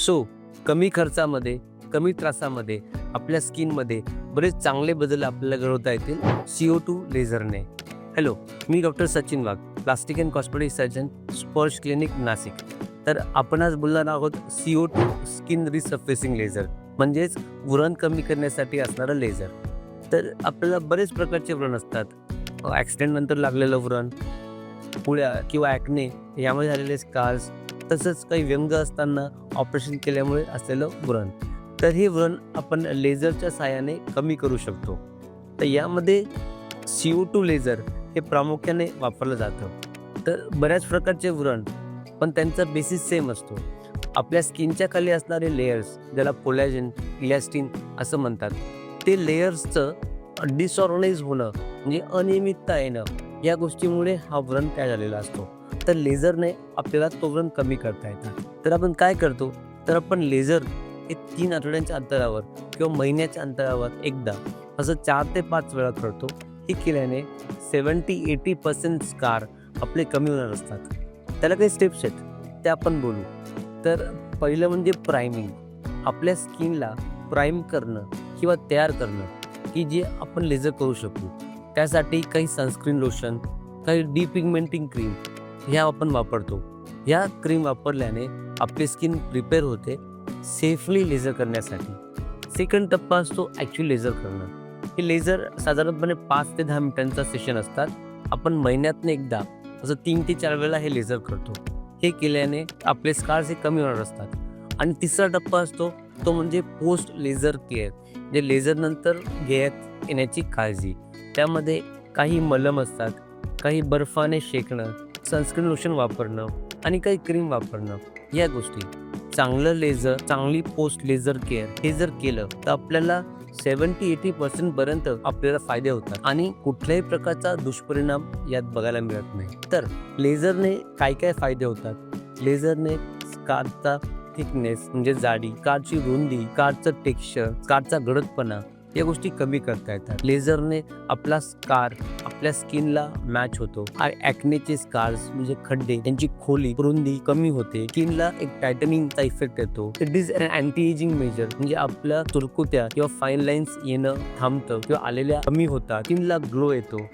So कमी खर्चामध्ये, कमी त्रासामध्ये आपल्या स्किनमध्ये बरेच चांगले बदल आपल्याला घडवता येतील CO2 लेझरने. हॅलो, मी doctor Sachin Wagh, plastic and cosmetic surgeon, Sparsh clinic, Nashik. तर आपण आज बोलणार आहोत CO2 स्किन रिसर्फेसिंग लेझर, म्हणजेच व्रण कमी करण्यासाठी असणारं लेझर. तर आपल्याला बरेच प्रकारचे व्रण असतात. ॲक्सिडेंटनंतर लागलेलं व्रण, पुळ्या किंवा ॲक्ने यामुळे झालेले स्कार्स, तसंच काही व्यंग असताना ऑपरेशन केल्यामुळे असलेलं व्रण. तर हे व्रण आपण लेझरच्या साहाय्याने कमी करू शकतो. तर यामध्ये CO2 लेझर हे प्रामुख्याने वापरलं जातं. तर बऱ्याच प्रकारचे व्रण, पण त्यांचा बेसिस सेम असतो. आपल्या स्किनच्या खाली असणारे लेयर्स, ज्याला कोलॅजन, इलॅस्टिन असं म्हणतात, ते लेयर्सचं डिसऑर्गनाइज होणं म्हणजे अनियमितता येणं, या गोष्टीमुळे हा व्रण तयार झालेला असतो. तर लेझरने आपल्याला तो व्रण कमी करता येतात. तर आपण काय करतो, तर आपण लेझर हे 3 आठवड्यांच्या अंतरावर किंवा महिन्याच्या अंतरावर एकदा असं 4 ते 5 वेळा करतो. हे केल्याने 70-80% स्कार आपले कमी होणार असतात. त्याला काही स्टेप्स आहेत, ते आपण बोलू. तर पहिलं म्हणजे प्रायमिंग. आपल्या स्किनला प्राईम करणं किंवा तयार करणं, की जे आपण लेझर करू शकू. त्यासाठी काही सनस्क्रीन लोशन, काही डिपिगमेंटिंग क्रीम ह्या आपण वापरतो. ह्या क्रीम वापरल्याने आपली स्किन प्रिपेअर होते सेफली लेझर करण्यासाठी. सेकंड टप्पा असतो ॲक्च्युअल लेझर करणं. हे लेझर साधारणपणे 5 ते 10 मिनिटांचा सेशन असतात. आपण महिन्यातनं एकदा असं 3 ते 4 वेळा हे लेझर करतो. हे केल्याने आपले स्कार्स हे कमी होणार असतात. आणि तिसरा टप्पा असतो तो म्हणजे पोस्ट लेझर केअर, जे लेझरनंतर घेण्यात येण्याची काळजी. त्यामध्ये काही मलम असतात, काही बर्फाने शेकणं, सनस्क्रीन लोशन वापरणं आणि काही क्रीम वापरणं, या गोष्टी. चांगलं लेझर, चांगली पोस्ट लेझर केअर हे जर केलं तर आपल्याला 70-80% पर्यंत आपल्याला फायदे होतात आणि कुठल्याही प्रकारचा दुष्परिणाम यात बघायला मिळत नाही. तर लेझरने काय काय फायदे होतात? लेझरने स्कारचा थिकनेस म्हणजे जाडी, स्कारची रुंदी, स्कारचं टेक्स्चर, स्कारचा गडदपणा या गोष्टी कमी करता येतात. लेझरने आपला स्कार आपल्या स्किनला मॅच होतो. ॲक्नेचे स्कार्स म्हणजे खड्डे, त्यांची खोली, रुंदी कमी होते. स्किनला एक टायटनिंगचा इफेक्ट येतो. It is an anti ageing measure, म्हणजे आपल्या सुरकुत्या किंवा फाईन लाईन्स येणं थांबतं किंवा आलेल्या कमी होतात. स्किनला ग्लो येतो.